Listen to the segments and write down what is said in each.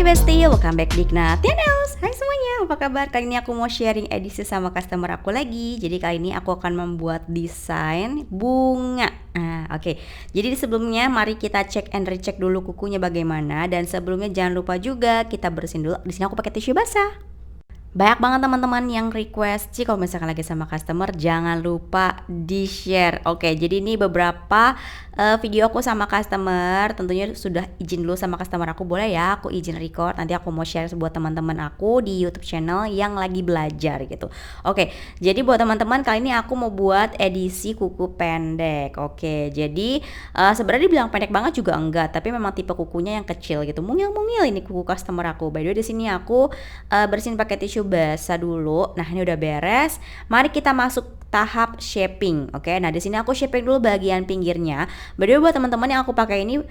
Hai Besti, welcome back di Ignatianus. Hai semuanya, apa kabar? Kali ini aku mau sharing edisi sama customer aku lagi. Jadi kali ini aku akan membuat desain bunga. Oke. Jadi sebelumnya mari kita cek and recheck dulu kukunya bagaimana. Dan sebelumnya jangan lupa juga kita bersihin dulu. Di sini aku pakai tisu basah. Banyak banget teman-teman yang request sih kalau misalkan lagi sama customer jangan lupa di-share. Oke, jadi ini beberapa video aku sama customer, tentunya sudah izin dulu sama customer aku, boleh ya aku izin record, nanti aku mau share buat teman-teman aku di YouTube channel yang lagi belajar gitu. Oke, jadi buat teman-teman kali ini aku mau buat edisi kuku pendek. Oke, jadi sebenarnya dibilang pendek banget juga enggak, tapi memang tipe kukunya yang kecil gitu. Mungil-mungil ini kuku customer aku. By the way di sini aku bersihin pakai tisu basah dulu. Nah, ini udah beres. Mari kita masuk tahap shaping. Oke, nah di sini aku shaping dulu bagian pinggirnya. By the way buat teman-teman yang aku pakai ini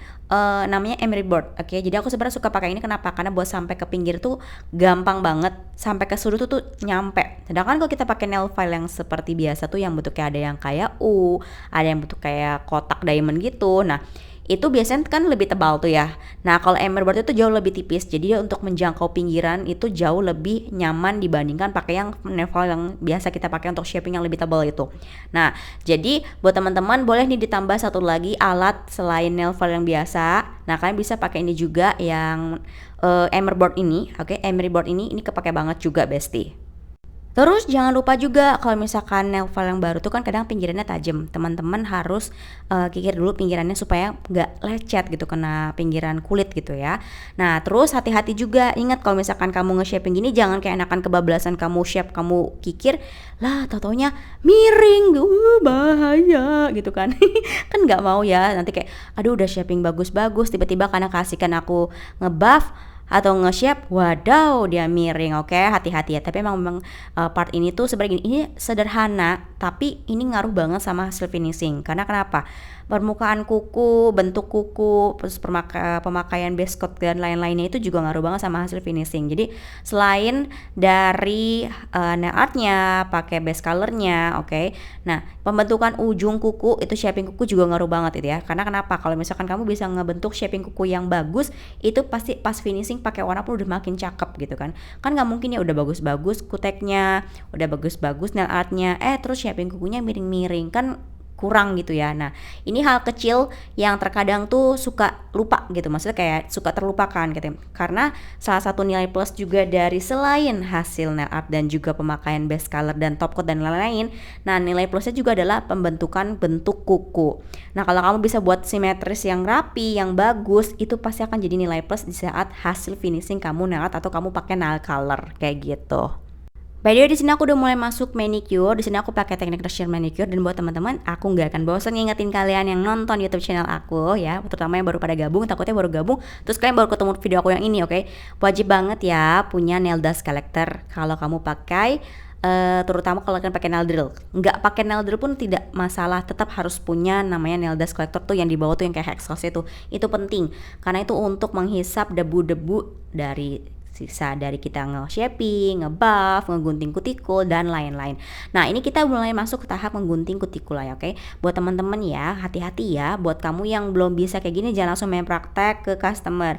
namanya emery board. Oke, jadi aku sebenarnya suka pakai ini kenapa? Karena buat sampai ke pinggir tuh gampang banget, sampai ke sudut tuh nyampe. Sedangkan kalau kita pakai nail file yang seperti biasa tuh yang bentuknya ada yang kayak U, ada yang bentuk kayak kotak diamond gitu. Nah, itu biasanya kan lebih tebal tuh ya. Nah, kalau emery board itu jauh lebih tipis. Jadi dia untuk menjangkau pinggiran itu jauh lebih nyaman dibandingkan pakai yang nail file yang biasa kita pakai untuk shaping yang lebih tebal itu. Nah, jadi buat teman-teman boleh nih ditambah satu lagi alat selain nail file yang biasa. Nah, kalian bisa pakai ini juga yang emery board ini. Oke, emery board ini kepake banget juga, Besti. Terus jangan lupa juga kalau misalkan nail file yang baru tuh kan kadang pinggirannya tajam. Teman-teman harus kikir dulu pinggirannya supaya nggak lecet gitu kena pinggiran kulit gitu ya. Nah, terus hati-hati juga, ingat kalau misalkan kamu nge-shaping gini jangan kayak enakan kebablasan kamu shape, kamu kikir lah tau-taunya miring, bahaya gitu kan. Kan nggak mau ya, nanti kayak aduh udah shaping bagus-bagus tiba-tiba karena kasihkan aku ngebuff atau nge-shape, wadaw dia miring. Oke, hati-hati ya. Tapi memang part ini tuh sebenarnya gini, ini sederhana tapi ini ngaruh banget sama hasil finishing. Karena kenapa? Permukaan kuku, bentuk kuku, terus pemakaian base coat dan lain-lainnya itu juga ngaruh banget sama hasil finishing. Jadi selain dari nail artnya, pakai base colornya, oke. Nah, pembentukan ujung kuku itu shaping kuku juga ngaruh banget itu ya. Karena kenapa? Kalau misalkan kamu bisa ngebentuk shaping kuku yang bagus, itu pasti pas finishing pakai warna pun udah makin cakep gitu kan. Kan nggak mungkin ya udah bagus-bagus kuteknya, udah bagus-bagus nail artnya, terus shaping kukunya miring-miring, kan kurang gitu ya. Nah, ini hal kecil yang terkadang tuh suka lupa gitu, maksudnya kayak suka terlupakan gitu. Karena salah satu nilai plus juga dari selain hasil nail art dan juga pemakaian base color dan top coat dan lain-lain, nah nilai plusnya juga adalah pembentukan bentuk kuku. Nah, kalau kamu bisa buat simetris yang rapi, yang bagus, itu pasti akan jadi nilai plus di saat hasil finishing kamu nail art atau kamu pakai nail color kayak gitu. By the way di sini aku udah mulai masuk manicure. Di sini aku pakai teknik Russian manicure, dan buat teman-teman aku nggak akan bosan ngingetin kalian yang nonton YouTube channel aku ya, terutama yang baru pada gabung, takutnya baru gabung terus kalian baru ketemu video aku yang ini, oke. Wajib banget ya punya nail dust collector kalau kamu pakai terutama kalau kalian pakai nail drill. Nggak pakai nail drill pun tidak masalah, tetap harus punya namanya nail dust collector tuh yang di bawah tuh yang kayak hexos itu penting karena itu untuk menghisap debu-debu dari sisa dari kita nge-shaping, nge-buff, ngegunting kutikul dan lain-lain. Nah, ini kita mulai masuk ke tahap menggunting kutikul ya, oke. Buat teman-teman ya, hati-hati ya. Buat kamu yang belum bisa kayak gini jangan langsung main praktek ke customer.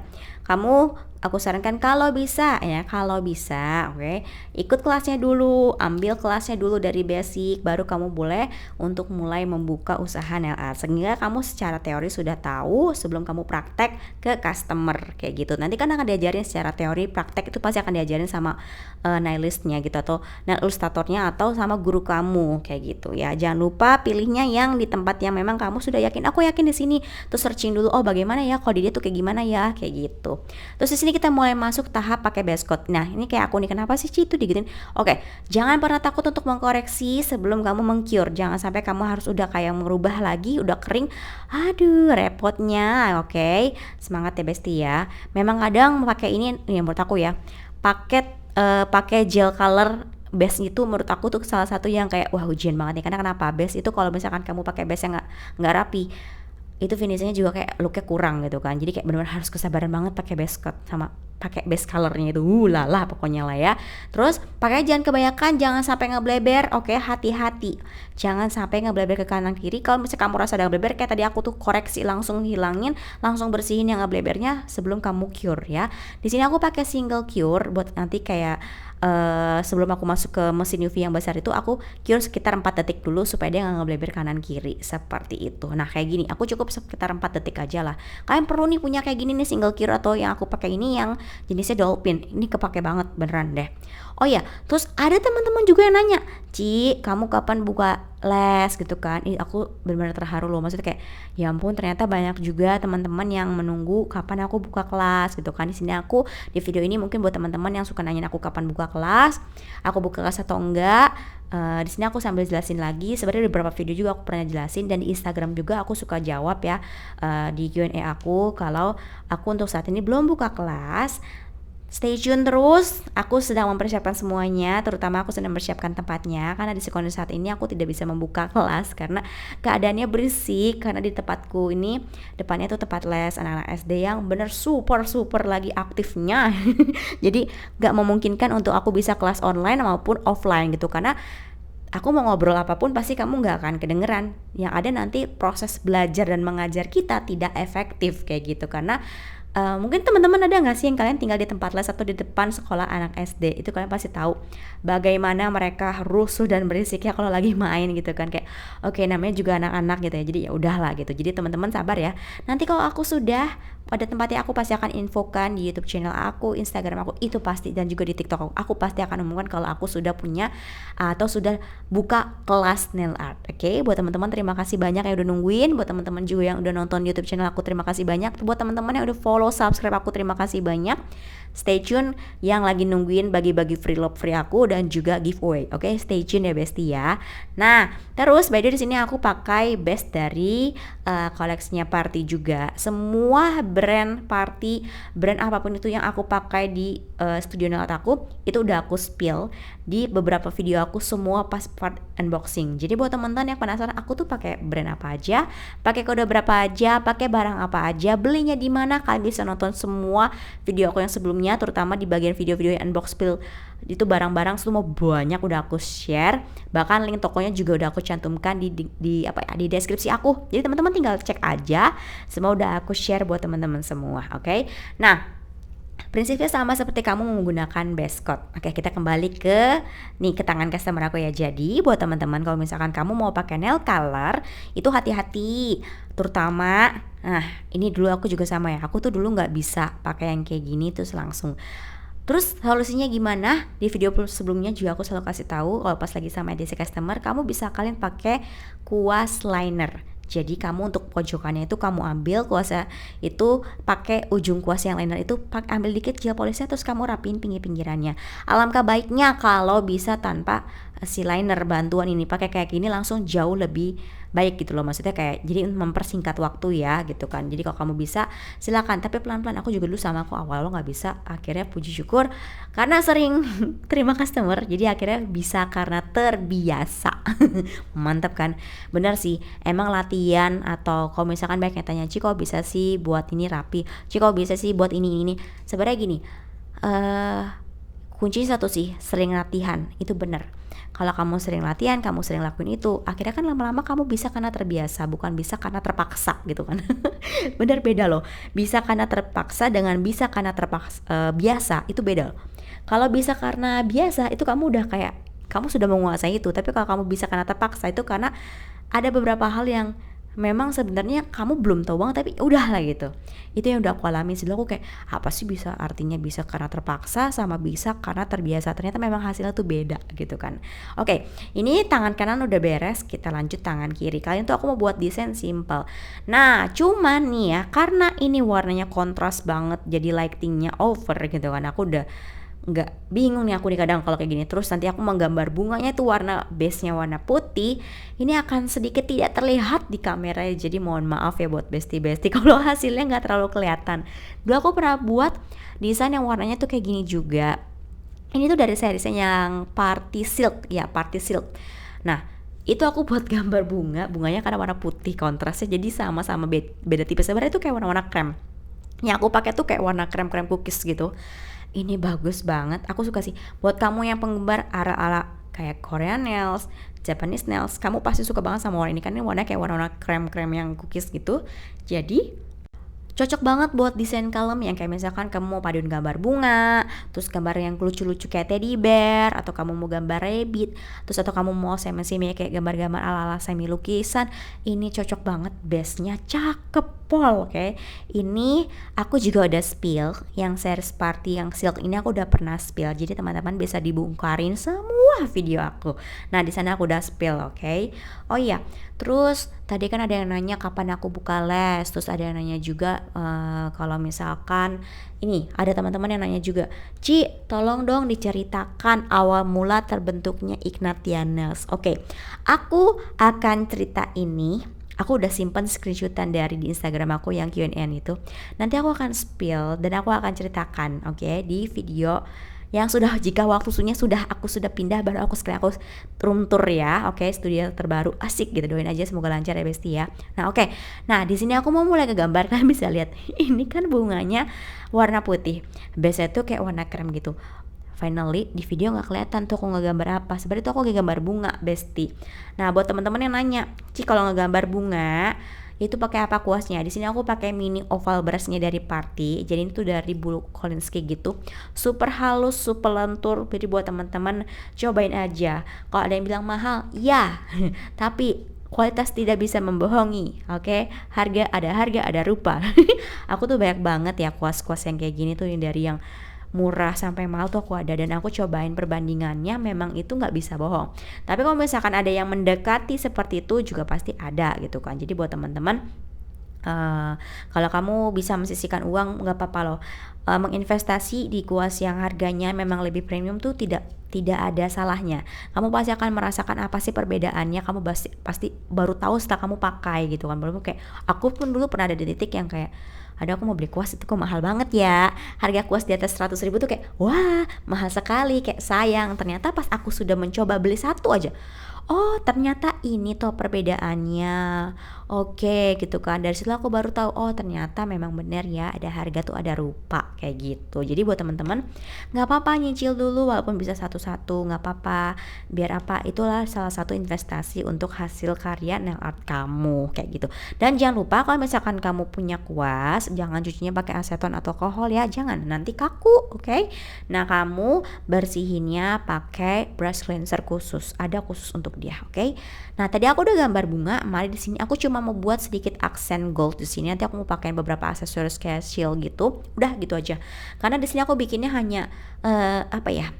Aku sarankan kalau bisa ya, oke, ikut kelasnya dulu, ambil kelasnya dulu dari basic, baru kamu boleh untuk mulai membuka usaha nail art. Sehingga kamu secara teori sudah tahu sebelum kamu praktek ke customer kayak gitu. Nanti kan akan diajarin secara teori, praktek itu pasti akan diajarin sama nailistnya gitu atau nail illustratornya atau sama guru kamu kayak gitu ya. Jangan lupa pilihnya yang di tempat yang memang kamu sudah yakin. Aku yakin di sini. Terus searching dulu, oh bagaimana ya kalau di dia tuh kayak gimana ya kayak gitu. Terus di sini kita mulai masuk tahap pakai base coat. Nah, ini kayak aku nih, kenapa sih Ci itu digituin? Oke, jangan pernah takut untuk mengkoreksi sebelum kamu meng-cure. Jangan sampai kamu harus udah kayak merubah lagi, udah kering. Aduh, repotnya. Oke, semangat ya Besti ya. Memang kadang pakai ini menurut aku ya, pakai gel color base itu menurut aku tuh salah satu yang kayak wah ujian banget nih. Karena kenapa? Base itu kalau misalkan kamu pakai base yang nggak rapi, itu finishingnya juga kayak looknya kurang gitu kan. Jadi kayak benar-benar harus kesabaran banget pakai base coat sama pakai base colornya itu lala pokoknya lah ya. Terus pakai jangan kebanyakan, jangan sampai ngebleber. Oke, hati-hati. Jangan sampai ngebleber ke kanan kiri. Kalau misalnya kamu rasa ada ngebleber, kayak tadi aku tuh koreksi, langsung hilangin, langsung bersihin yang ngeblebernya sebelum kamu cure ya. Di sini aku pakai single cure buat nanti kayak sebelum aku masuk ke mesin UV yang besar itu, aku cure sekitar 4 detik dulu supaya dia nggak ngebleber kanan kiri seperti itu. Nah kayak gini, aku cukup sekitar 4 detik aja lah. Kalian perlu nih punya kayak gini nih single cure, atau yang aku pakai ini yang jenisnya dolphin. Ini kepake banget beneran deh. Oh ya, terus ada teman-teman juga yang nanya, Ci, kamu kapan buka les gitu kan? Aku benar-benar terharu loh, maksudnya kayak ya ampun, ternyata banyak juga teman-teman yang menunggu kapan aku buka kelas gitu kan. Di sini aku di video ini mungkin buat teman-teman yang suka nanyain aku kapan buka kelas, aku buka kelas atau enggak. Di sini aku sambil jelasin lagi. Sebenarnya di beberapa video juga aku pernah jelasin, dan di Instagram juga aku suka jawab ya di Q&A aku kalau aku untuk saat ini belum buka kelas. Stay tune terus, aku sedang mempersiapkan semuanya, terutama aku sedang mempersiapkan tempatnya, karena di sekolah saat ini aku tidak bisa membuka kelas karena keadaannya berisik, karena di tempatku ini depannya tuh tempat les anak-anak SD yang bener super lagi aktifnya. Jadi gak memungkinkan untuk aku bisa kelas online maupun offline gitu, karena aku mau ngobrol apapun pasti kamu gak akan kedengeran. Yang ada nanti proses belajar dan mengajar kita tidak efektif kayak gitu, karena mungkin teman-teman ada nggak sih yang kalian tinggal di tempat les atau di depan sekolah anak SD, itu kalian pasti tahu bagaimana mereka rusuh dan berisiknya kalau lagi main gitu kan. Kayak oke, namanya juga anak-anak gitu ya, jadi ya udahlah gitu. Jadi teman-teman sabar ya, nanti kalau aku sudah pada tempatnya aku pasti akan infokan di YouTube channel aku, Instagram aku itu pasti, dan juga di TikTok aku pasti akan umumkan kalau aku sudah punya atau sudah buka kelas nail art. Oke, buat teman-teman terima kasih banyak yang udah nungguin, buat teman-teman juga yang udah nonton YouTube channel aku terima kasih banyak, buat teman-teman yang udah follow subscribe aku terima kasih banyak. Stay tune yang lagi nungguin bagi-bagi free love free aku dan juga giveaway. Oke, stay tune ya bestie ya. Nah, terus by the way di sini aku pakai base dari koleksinya Party juga. Semua brand Party, brand apapun itu yang aku pakai di studio nail art aku, itu udah aku spill di beberapa video aku semua pas part unboxing. Jadi buat teman-teman yang penasaran aku tuh pakai brand apa aja, pakai kode berapa aja, pakai barang apa aja, belinya di mana, kalian bisa nonton semua video aku yang sebelumnya, terutama di bagian video-video yang unbox spill itu barang-barang semua banyak udah aku share, bahkan link tokonya juga udah aku cantumkan di apa ya, di deskripsi aku. Jadi teman-teman tinggal cek aja, semua udah aku share buat teman-teman semua. Oke. Nah, prinsipnya sama seperti kamu menggunakan base coat. Oke, kita kembali ke tangan customer aku ya. Jadi buat teman-teman kalau misalkan kamu mau pakai nail color itu hati-hati, terutama ini dulu aku juga sama ya. Aku tuh dulu nggak bisa pakai yang kayak gini terus langsung. Terus solusinya gimana? Di video sebelumnya juga aku selalu kasih tahu kalau pas lagi sama edisi customer, kamu bisa kalian pakai kuas liner. Jadi kamu untuk pojokannya itu kamu ambil kuasnya itu pakai ujung kuas yang liner itu ambil dikit gel polishnya, terus kamu rapiin pinggir-pinggirannya. Alangkah baiknya kalau bisa tanpa si liner bantuan ini, pakai kayak gini langsung jauh lebih baik gitu loh, maksudnya kayak jadi mempersingkat waktu ya gitu kan. Jadi kalau kamu bisa silakan, tapi pelan-pelan. Aku juga dulu sama, aku awal nggak bisa, akhirnya puji syukur karena sering terima customer jadi akhirnya bisa karena terbiasa. Mantap kan? Bener sih, emang latihan. Atau kalau misalkan banyak yang tanya, Ci kok bisa sih buat ini rapi, Ci kok bisa sih buat ini sebenarnya gini, kunci satu sih, sering latihan. Itu bener. Kalau kamu sering latihan, kamu sering lakuin itu, akhirnya kan lama-lama kamu bisa karena terbiasa, bukan bisa karena terpaksa gitu kan. Bener, beda loh. Bisa karena terpaksa dengan bisa karena terpaksa biasa, itu beda. Kalau bisa karena biasa itu kamu udah kayak kamu sudah menguasai itu. Tapi kalau kamu bisa karena terpaksa itu karena ada beberapa hal yang memang sebenarnya kamu belum tahu banget, tapi udah lah gitu. Itu yang udah aku alami sih. Aku kayak apa sih bisa, artinya bisa karena terpaksa sama bisa karena terbiasa, ternyata memang hasilnya tuh beda gitu kan. Oke, ini tangan kanan udah beres, kita lanjut tangan kiri. Kalian tuh aku mau buat desain simple. Nah cuman nih ya, karena ini warnanya kontras banget, jadi lightingnya over gitu kan, aku udah nggak bingung nih aku nih kadang kalau kayak gini. Terus nanti aku menggambar bunganya itu warna base-nya warna putih, ini akan sedikit tidak terlihat di kamera, jadi mohon maaf ya buat bestie-bestie kalau hasilnya nggak terlalu kelihatan. Dulu aku pernah buat desain yang warnanya tuh kayak gini juga. Ini tuh dari series yang Party Silk ya, Party Silk. Nah itu aku buat gambar bunganya karena warna putih kontrasnya, jadi sama-sama beda tipe. Sebenarnya itu kayak warna-warna krem. Yang aku pakai tuh kayak warna krem-krem cookies gitu. Ini bagus banget, aku suka sih. Buat kamu yang penggemar ala-ala kayak Korean nails, Japanese nails, kamu pasti suka banget sama warna ini, kan ini warnanya kayak warna-warna krem-krem yang cookies gitu. Jadi cocok banget buat desain kalem yang kayak misalkan kamu mau paduin gambar bunga, terus gambar yang lucu-lucu kayak teddy bear, atau kamu mau gambar rabbit, terus atau kamu mau semi-semi kayak gambar-gambar ala-ala semi lukisan. Ini cocok banget, base-nya cakep pol, oke. Ini aku juga udah spill yang series party yang silk ini, aku udah pernah spill. Jadi teman-teman bisa dibongkarin semua video aku. Nah, di sana aku udah spill, oke. Oh iya, terus tadi kan ada yang nanya kapan aku buka les, terus ada yang nanya juga kalau misalkan ini ada teman-teman yang nanya juga, Ci tolong dong diceritakan awal mula terbentuknya Ignatianus. Oke, aku akan cerita ini. Aku udah simpen screenshotan dari di Instagram aku yang Q&A itu. Nanti aku akan spill dan aku akan ceritakan, oke, di video yang sudah, jika waktunya sudah aku sudah pindah baru aku sekalian aku room tour ya, oke, studio terbaru asik gitu, doain aja semoga lancar ya Besti ya. Nah oke, nah di sini aku mau mulai ke gambar, kalian bisa lihat ini kan bunganya warna putih, biasanya tuh kayak warna krem gitu. Finally di video nggak kelihatan tuh aku ngegambar apa, sebenarnya tuh aku ngegambar bunga Besti. Nah buat teman-teman yang nanya, Ci kalau ngegambar bunga itu pakai apa kuasnya? Di sini aku pakai mini oval brushnya dari Party. Jadi ini tuh dari bulu Kolinsky gitu. Super halus, super lentur. Jadi buat teman-teman cobain aja. Kalau ada yang bilang mahal, ya. Tapi kualitas tidak bisa membohongi, oke? Harga, ada rupa. Aku tuh banyak banget ya kuas-kuas yang kayak gini tuh, yang dari yang murah sampai mahal tuh aku ada, dan aku cobain perbandingannya, memang itu nggak bisa bohong. Tapi kalau misalkan ada yang mendekati seperti itu juga pasti ada gitu kan. Jadi buat teman-teman, kalau kamu bisa mensisihkan uang nggak apa-apa loh. Menginvestasi di kuas yang harganya memang lebih premium tuh tidak ada salahnya. Kamu pasti akan merasakan apa sih perbedaannya. Kamu pasti baru tahu setelah kamu pakai gitu kan. Belum kayak aku pun dulu pernah ada di titik yang kayak, ada aku mau beli kuas itu kok mahal banget ya, harga kuas di atas 100 ribu tuh kayak wah mahal sekali, kayak sayang. Ternyata pas aku sudah mencoba beli satu aja, oh ternyata ini tuh perbedaannya, oke gitu kan. Dari situ aku baru tahu, oh ternyata memang bener ya, ada harga tuh ada rupa kayak gitu. Jadi buat teman-teman nggak apa-apa nyicil dulu walaupun bisa satu-satu, nggak apa-apa. Biar apa, itulah salah satu investasi untuk hasil karya nail art kamu kayak gitu. Dan jangan lupa kalau misalkan kamu punya kuas, jangan cucinya pakai aseton atau alkohol ya, jangan, nanti kaku, oke? Nah kamu bersihinnya pakai brush cleanser khusus, ada khusus untuk dia, oke? Nah tadi aku udah gambar bunga, mari di sini aku cuma mau buat sedikit aksen gold di sini. Nanti aku mau pakai beberapa aksesoris kayak shield gitu, udah gitu aja. Karena di sini aku bikinnya hanya apa ya,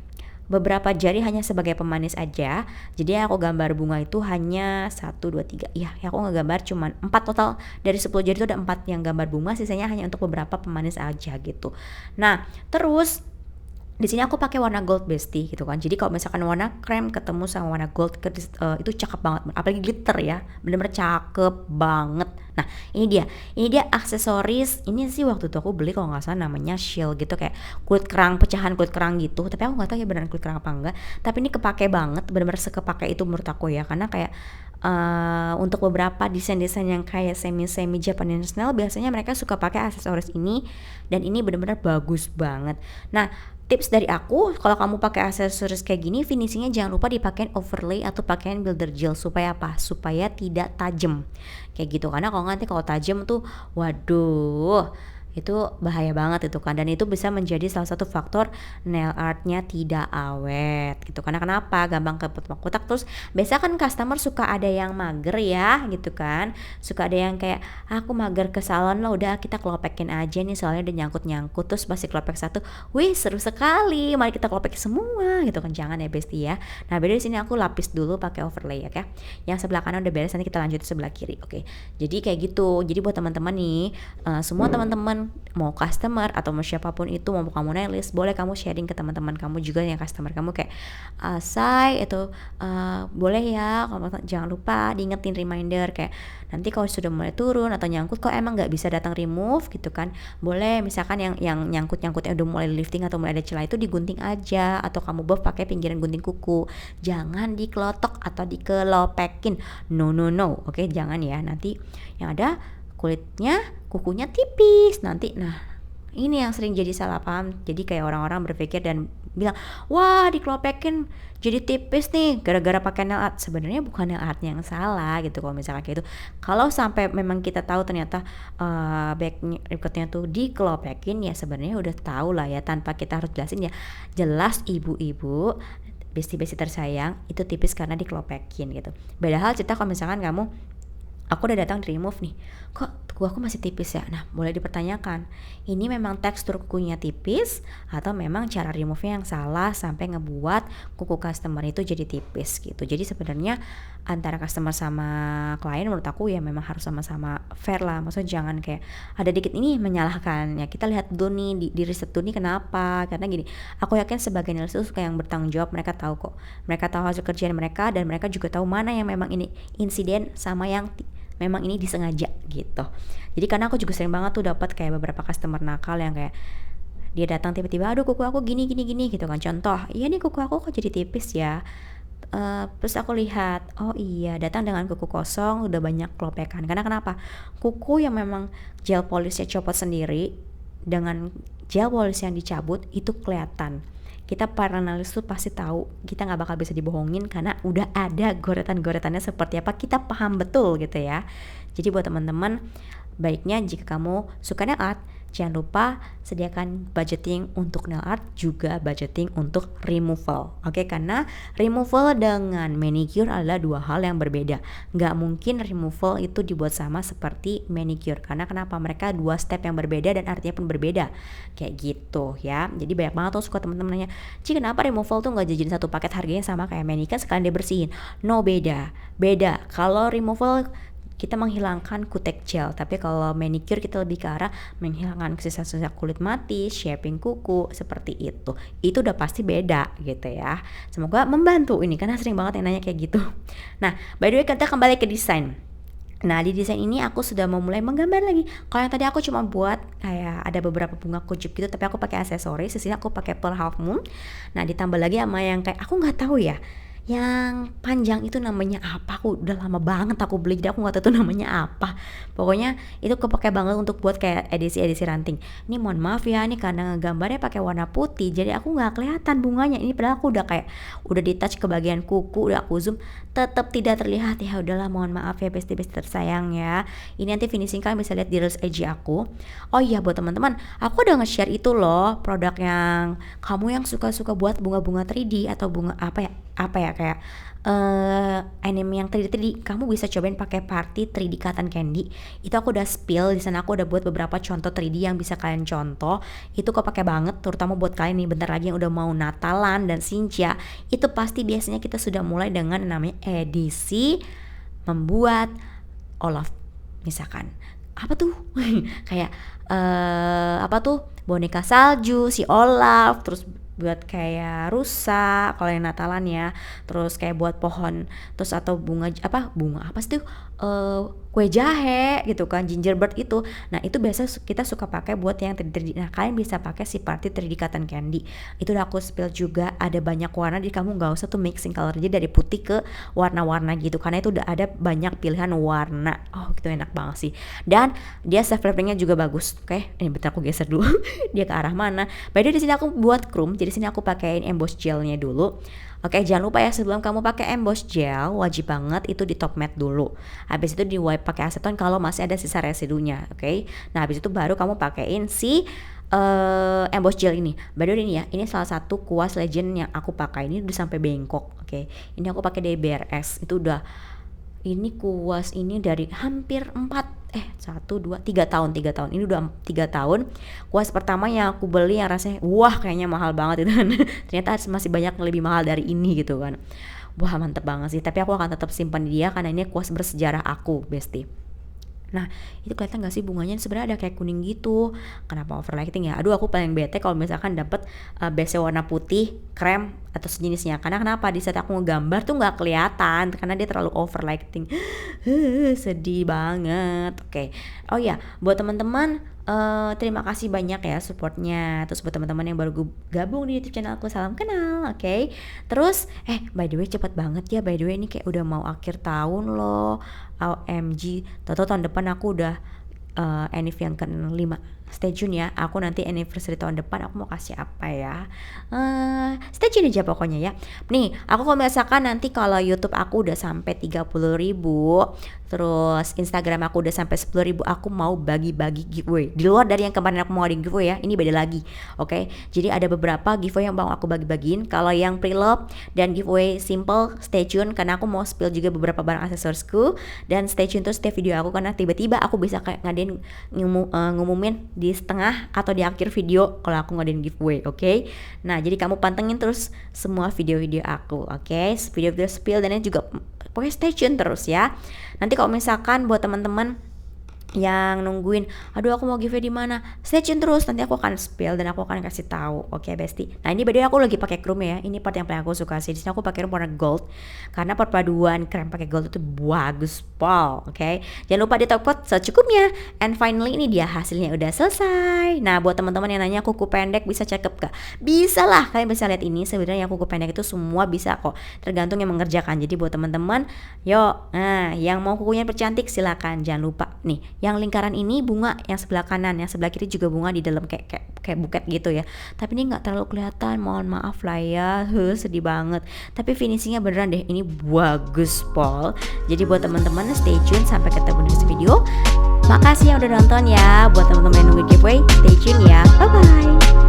beberapa jari hanya sebagai pemanis aja. Jadi aku gambar bunga itu hanya 1, 2, 3. Ya aku ngegambar cuman 4 total. Dari 10 jari itu ada 4 yang gambar bunga, sisanya hanya untuk beberapa pemanis aja gitu. Nah, terus di sini aku pakai warna gold Besti gitu kan. Jadi kalau misalkan warna krem ketemu sama warna gold itu cakep banget, apalagi glitter ya, bener-bener cakep banget. Nah ini dia aksesoris. Ini sih waktu itu aku beli kalau nggak salah namanya shield gitu, kayak kulit kerang, pecahan kulit kerang gitu. Tapi aku nggak tahu ya beneran kulit kerang apa enggak. Tapi ini kepake banget, bener-bener sekepake itu menurut aku ya, karena kayak untuk beberapa desain-desain yang kayak semi Japanese nail biasanya mereka suka pakai aksesoris ini, dan ini bener-bener bagus banget. Nah tips dari aku, kalau kamu pakai aksesoris kayak gini, finishingnya jangan lupa dipakein overlay atau pakaian builder gel. Supaya apa? Supaya tidak tajam kayak gitu. Karena kalau nanti kalau tajam tuh, waduh, itu bahaya banget itu kan. Dan itu bisa menjadi salah satu faktor nail artnya tidak awet gitu. Karena kenapa? Gampang kotak-kotak. Terus biasa kan customer suka ada yang mager ya gitu kan, suka ada yang kayak aku mager ke salon lah, udah kita kelopekin aja nih soalnya udah nyangkut-nyangkut. Terus pasti kelopek satu, wih seru sekali, mari kita kelopek semua gitu kan. Jangan ya Besti ya. Nah beda di sini aku lapis dulu pakai overlay ya. Yang sebelah kanan udah beres, nanti kita lanjut sebelah kiri. Oke, jadi kayak gitu. Jadi buat teman-teman nih, semua teman-teman mau customer atau mau siapapun itu, mau kamu nailist, boleh kamu sharing ke teman-teman kamu juga yang customer kamu kayak say itu boleh ya, kamu jangan lupa diingetin reminder kayak nanti kalau sudah mulai turun atau nyangkut kok emang nggak bisa datang remove gitu kan, boleh misalkan yang nyangkutnya udah mulai lifting atau mulai ada celah itu digunting aja, atau kamu buff pakai pinggiran gunting kuku, jangan dikelotok atau dikelopekin, no, oke, jangan ya, nanti yang ada kulitnya kukunya tipis nanti. Nah Ini yang sering jadi salah paham. Jadi kayak orang-orang berpikir dan bilang, wah dikelopekin jadi tipis nih gara-gara pakai nail art. Sebenarnya bukan nail artnya yang salah gitu kalau misalkan kayak itu. Kalau sampai memang kita tahu ternyata backnya berikutnya tuh dikelopekin, ya sebenarnya udah tahu lah ya, tanpa kita harus jelasin ya. Jelas ibu-ibu besti-besti tersayang itu tipis karena dikelopekin gitu. Beda hal cerita kalau misalkan kamu, aku udah datang di remove nih, kok kuku aku masih tipis ya. Nah, boleh dipertanyakan, ini memang tekstur kukunya tipis atau memang cara remove-nya yang salah sampai ngebuat kuku customer itu jadi tipis gitu. Jadi sebenarnya antara customer sama klien menurut aku ya memang harus sama-sama fair lah. Maksudnya jangan kayak ada dikit ini menyalahkan. Ya kita lihat dulu nih di riset dulu nih kenapa. Karena gini, aku yakin sebagai analis itu suka yang bertanggung jawab, mereka tahu kok. Mereka tahu hasil kerjaan mereka dan mereka juga tahu mana yang memang ini insiden sama yang memang ini disengaja gitu. Jadi karena aku juga sering banget tuh dapat kayak beberapa customer nakal yang kayak dia datang tiba-tiba, aduh kuku aku gini gitu kan. Contoh, iya nih kuku aku kok jadi tipis ya. Terus aku lihat, oh iya datang dengan kuku kosong udah banyak kelopekan. Karena kenapa? Kuku yang memang gel polishnya copot sendiri dengan gel polish yang dicabut itu kelihatan. Kita para analis tuh pasti tahu, kita nggak bakal bisa dibohongin karena udah ada goretan-goretannya seperti apa, kita paham betul gitu ya. Jadi buat teman-teman, baiknya jika kamu suka nail art, jangan lupa sediakan budgeting untuk nail art, juga budgeting untuk removal. Oke, karena removal dengan manicure adalah dua hal yang berbeda. Nggak mungkin removal itu dibuat sama seperti manicure. Karena kenapa? Mereka dua step yang berbeda dan artinya pun berbeda. Kayak gitu ya. Jadi banyak banget tuh suka teman-teman nanya, Ci kenapa removal tuh nggak jadi satu paket harganya sama kayak manicure sekalian dia bersihin? No, beda. Beda. Kalau removal kita menghilangkan kutek gel, tapi kalau manicure kita lebih ke arah menghilangkan sisa-sisa kulit mati, shaping kuku, seperti itu. Itu udah pasti beda gitu ya. Semoga membantu ini karena sering banget yang nanya kayak gitu. Nah, by the way kita kembali ke desain. Nah, di desain ini aku sudah memulai menggambar lagi. Kalau yang tadi aku cuma buat kayak ada beberapa bunga kuncup gitu, tapi aku pakai aksesoris. Di sini aku pakai pearl half moon. Nah, ditambah lagi sama yang kayak aku nggak tahu ya, yang panjang itu namanya apa, aku udah lama banget aku beli jadi aku nggak tahu tuh namanya apa. Pokoknya itu kepake banget untuk buat kayak edisi ranting. Ini mohon maaf ya, nih karena gambarnya pakai warna putih jadi aku nggak kelihatan bunganya ini, padahal aku udah kayak udah di touch ke bagian kuku, udah aku zoom tetap tidak terlihat. Ya udahlah, mohon maaf ya besti-besti tersayang ya. Ini nanti finishing kalian bisa lihat di reels IG aku. Oh iya, buat teman-teman, aku udah nge-share itu loh produk yang kamu yang suka-suka buat bunga-bunga 3D atau bunga apa ya kayak anime yang 3D, kamu bisa cobain pakai Party 3D Cotton Candy. Itu aku udah spill di sana, aku udah buat beberapa contoh 3D yang bisa kalian contoh. Itu kepake banget terutama buat kalian nih bentar lagi yang udah mau Natalan dan Sinja. Itu pasti biasanya kita sudah mulai dengan namanya edisi membuat Olaf. Misalkan apa tuh kayak apa tuh boneka salju si Olaf, terus buat kayak rusa kalau yang Natalan ya, terus kayak buat pohon, terus atau bunga apa sih tuh, kue jahe gitu kan, gingerbread itu. Nah itu biasa kita suka pakai buat yang 3D. Nah kalian bisa pakai si Party 3D Cotton Candy, itu udah aku spill juga, ada banyak warna jadi kamu nggak usah tuh mixing color aja dari putih ke warna-warna gitu, karena itu udah ada banyak pilihan warna. Oh gitu, enak banget sih, dan dia self levelingnya juga bagus. Oke, ini bentar aku geser dulu dia ke arah mana. By the way di sini aku buat chrome, jadi sini aku pakein emboss gelnya dulu. Oke, jangan lupa ya sebelum kamu pakai emboss gel wajib banget itu di top matte dulu. Habis itu di wipe pakai aseton kalau masih ada sisa residunya. Oke. Nah, habis itu baru kamu pakein si emboss gel ini. By the way ini ya, ini salah satu kuas legend yang aku pakai, ini udah sampai bengkok. Oke. Ini aku pakai dari BRS. Itu udah, ini kuas ini dari hampir 3 tahun ini udah 3 tahun. Kuas pertama yang aku beli yang rasanya wah kayaknya mahal banget itu kan ternyata masih banyak yang lebih mahal dari ini gitu kan. Wah mantep banget sih, tapi aku akan tetap simpan dia karena ini kuas bersejarah aku, Besti. Nah itu kelihatan gak sih bunganya sebenarnya ada kayak kuning gitu, kenapa overlighting ya? Aduh aku paling bete kalau misalkan dapet base warna putih krem atau sejenisnya, karena kenapa di saat aku ngegambar tuh nggak kelihatan karena dia terlalu overlighting. Sedih banget. Oke. Oh ya, buat teman-teman terima kasih banyak ya supportnya. Terus buat teman-teman yang baru gabung di YouTube channel aku, salam kenal. Oke. Terus by the way cepet banget ya, by the way ini kayak udah mau akhir tahun loh. OMG, tahu tahun depan aku udah Enif yang ke-5 stay tune ya. Aku nanti anniversary tahun depan aku mau kasih apa ya. Stay tune aja pokoknya ya. Nih, aku kalau misalkan nanti kalau YouTube aku udah sampai 30.000, terus Instagram aku udah sampai 10.000, aku mau bagi-bagi giveaway. Di luar dari yang kemarin aku mau ada giveaway ya, ini beda lagi. Oke. Jadi ada beberapa giveaway yang mau aku bagi-bagiin. Kalau yang pre-love dan giveaway simple, stay tune karena aku mau spill juga beberapa barang aksesorisku, dan stay tune terus setiap video aku karena tiba-tiba aku bisa kayak ngadain ngumumin di setengah atau di akhir video kalau aku ngadain giveaway, oke? Nah, jadi kamu pantengin terus semua video-video aku, oke? Video-video spill dan ini juga pokoknya stay tune terus ya. Nanti kalau misalkan buat teman-teman yang nungguin, aduh aku mau giveaway di mana, stay tune terus, nanti aku akan spill dan aku akan kasih tahu, oke bestie. Nah ini by the way aku lagi pakai chrome ya, ini part yang paling aku suka sih. Di sini aku pakai warna gold karena perpaduan krem pakai gold itu bagus pol, oke. Jangan lupa di top coat secukupnya. And finally ini dia hasilnya udah selesai. Nah buat teman-teman yang nanya kuku pendek bisa cakep gak? Bisa lah, kalian bisa lihat ini sebenarnya yang kuku pendek itu semua bisa kok, tergantung yang mengerjakan. Jadi buat teman-teman, yuk, nah yang mau kukunya percantik silakan. Jangan lupa nih, yang lingkaran ini bunga yang sebelah kanan, yang sebelah kiri juga bunga di dalam kayak buket gitu ya. Tapi ini nggak terlalu kelihatan, mohon maaf lah ya, sedih banget. Tapi finishingnya beneran deh, ini bagus pol. Jadi buat teman-teman stay tune sampai ketemu di next video. Makasih yang udah nonton ya. Buat teman-teman yang nunggu giveaway, stay tune ya. Bye bye.